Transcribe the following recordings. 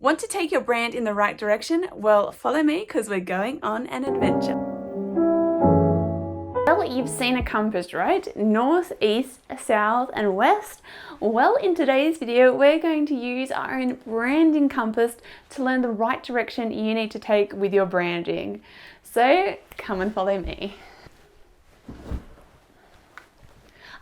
Want to take your brand in the right direction? Well, follow me because we're going on an adventure. Well, you've seen a compass, right? North, east, south, and west. Well, in today's video, we're going to use our own branding compass to learn the right direction you need to take with your branding. So come and follow me.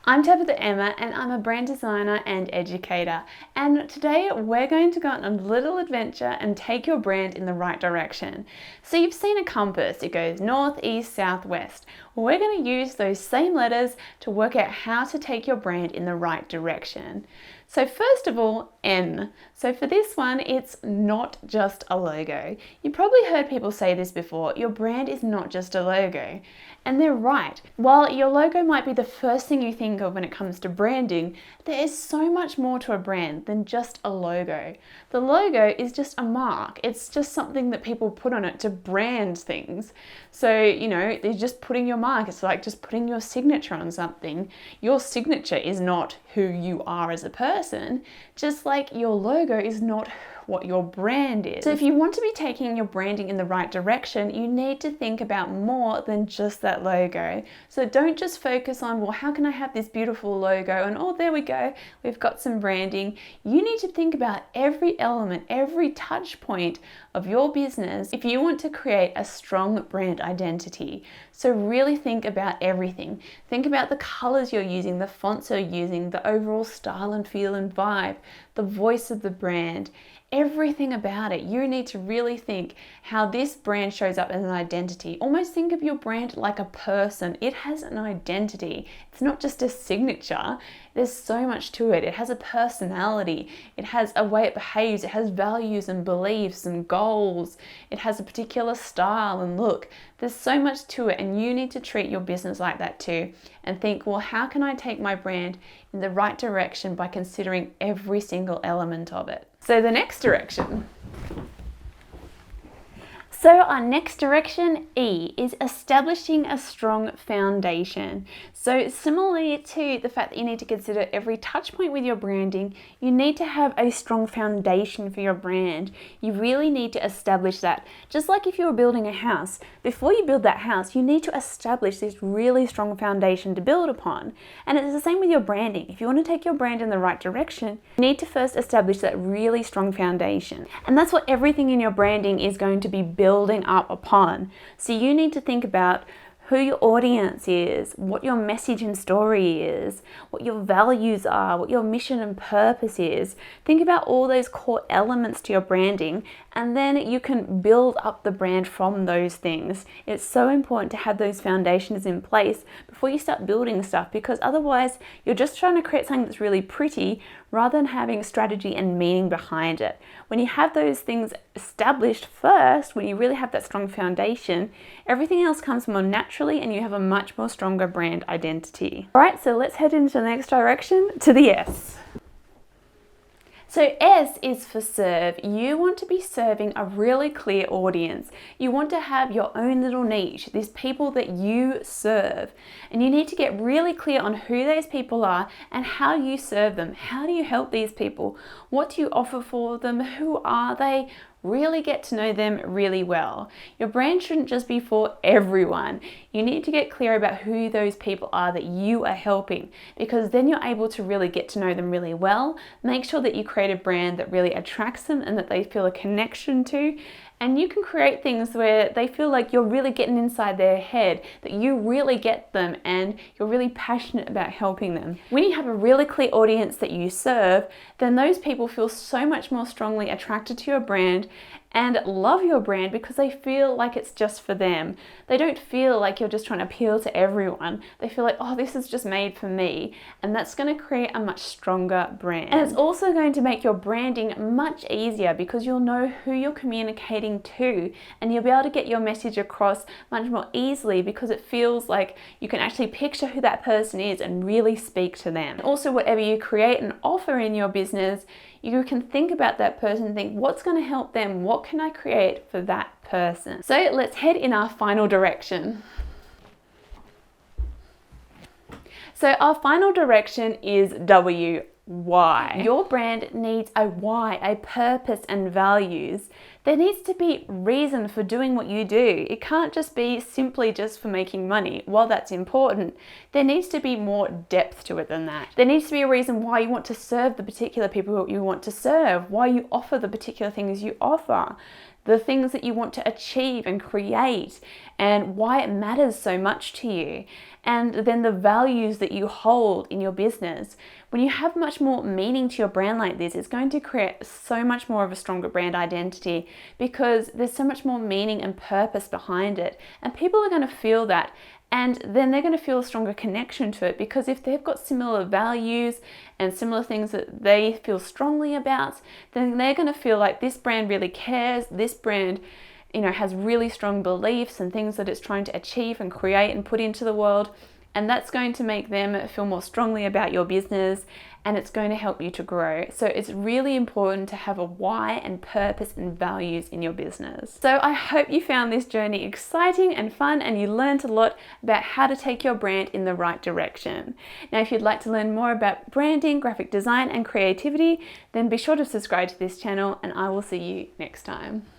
I'm Tabitha Emma and I'm a brand designer and educator, and today we're going to go on a little adventure and take your brand in the right direction. So you've seen a compass, it goes north, east, south, west. Well, we're going to use those same letters to work out how to take your brand in the right direction. So first of all, N. So for this one, it's not just a logo. You probably heard people say this before, your brand is not just a logo. And they're right. While your logo might be the first thing you think of when it comes to branding, there is so much more to a brand than just a logo. The logo is just a mark. It's just something that people put on it to brand things. So, you know, they're just putting your mark. It's like just putting your signature on something. Your signature is not who you are as a person, just like your logo is not what your brand is. So if you want to be taking your branding in the right direction, you need to think about more than just that logo. So don't just focus on, well, how can I have this beautiful logo and oh, there we go, we've got some branding. You need to think about every element, every touch point of your business if you want to create a strong brand identity. So really think about everything. Think about the colors you're using, the fonts you're using, the overall style and feel and vibe, the voice of the brand, everything about it. You need to really think how this brand shows up as an identity. Almost think of your brand like a person. It has an identity. It's not just a signature. There's so much to it. It has a personality. It has a way it behaves. It has values and beliefs and goals. It has a particular style and look. There's so much to it, and you need to treat your business like that too and think, well, how can I take my brand in the right direction by considering every single element of it? So the next direction. So our next direction, E, is establishing a strong foundation. So similarly to the fact that you need to consider every touch point with your branding, you need to have a strong foundation for your brand. You really need to establish that. Just like if you were building a house, before you build that house, you need to establish this really strong foundation to build upon. And it's the same with your branding. If you want to take your brand in the right direction, you need to first establish that really strong foundation. And that's what everything in your branding is going to be building up upon. So you need to think about who your audience is, what your message and story is, what your values are, what your mission and purpose is. Think about all those core elements to your branding, and then you can build up the brand from those things. It's so important to have those foundations in place before you start building stuff, because otherwise you're just trying to create something that's really pretty rather than having strategy and meaning behind it. When you have those things established first, when you really have that strong foundation, everything else comes more naturally and you have a much more stronger brand identity. All right, so let's head into the next direction, to the S. So S is for serve. You want to be serving a really clear audience. You want to have your own little niche, these people that you serve. And you need to get really clear on who those people are and how you serve them. How do you help these people? What do you offer for them? Who are they? Really get to know them really well. Your brand shouldn't just be for everyone. You need to get clear about who those people are that you are helping, because then you're able to really get to know them really well. Make sure that you create a brand that really attracts them and that they feel a connection to. And you can create things where they feel like you're really getting inside their head, that you really get them and you're really passionate about helping them. When you have a really clear audience that you serve, then those people feel so much more strongly attracted to your brand and love your brand because they feel like it's just for them. They don't feel like you're just trying to appeal to everyone. They feel like, oh, this is just made for me. And that's going to create a much stronger brand. And it's also going to make your branding much easier because you'll know who you're communicating to, and you'll be able to get your message across much more easily because it feels like you can actually picture who that person is and really speak to them. Also, whatever you create and offer in your business, you can think about that person and think, what's going to help them? What can I create for that person? So let's head in our final direction. So our final direction is W. why. Your brand needs a why, a purpose and values. There needs to be reason for doing what you do. It can't just be simply just for making money. While that's important, there needs to be more depth to it than that. There needs to be a reason why you want to serve the particular people you want to serve, why you offer the particular things you offer, the things that you want to achieve and create, and why it matters so much to you, and then the values that you hold in your business. When you have much more meaning to your brand like this, it's going to create so much more of a stronger brand identity because there's so much more meaning and purpose behind it, and people are going to feel that. And then they're going to feel a stronger connection to it because if they've got similar values and similar things that they feel strongly about, then they're going to feel like this brand really cares. This brand, has really strong beliefs and things that it's trying to achieve and create and put into the world. And that's going to make them feel more strongly about your business, and it's going to help you to grow. So it's really important to have a why and purpose and values in your business. So I hope you found this journey exciting and fun, and you learned a lot about how to take your brand in the right direction. Now, if you'd like to learn more about branding, graphic design, and creativity, then be sure to subscribe to this channel, and I will see you next time.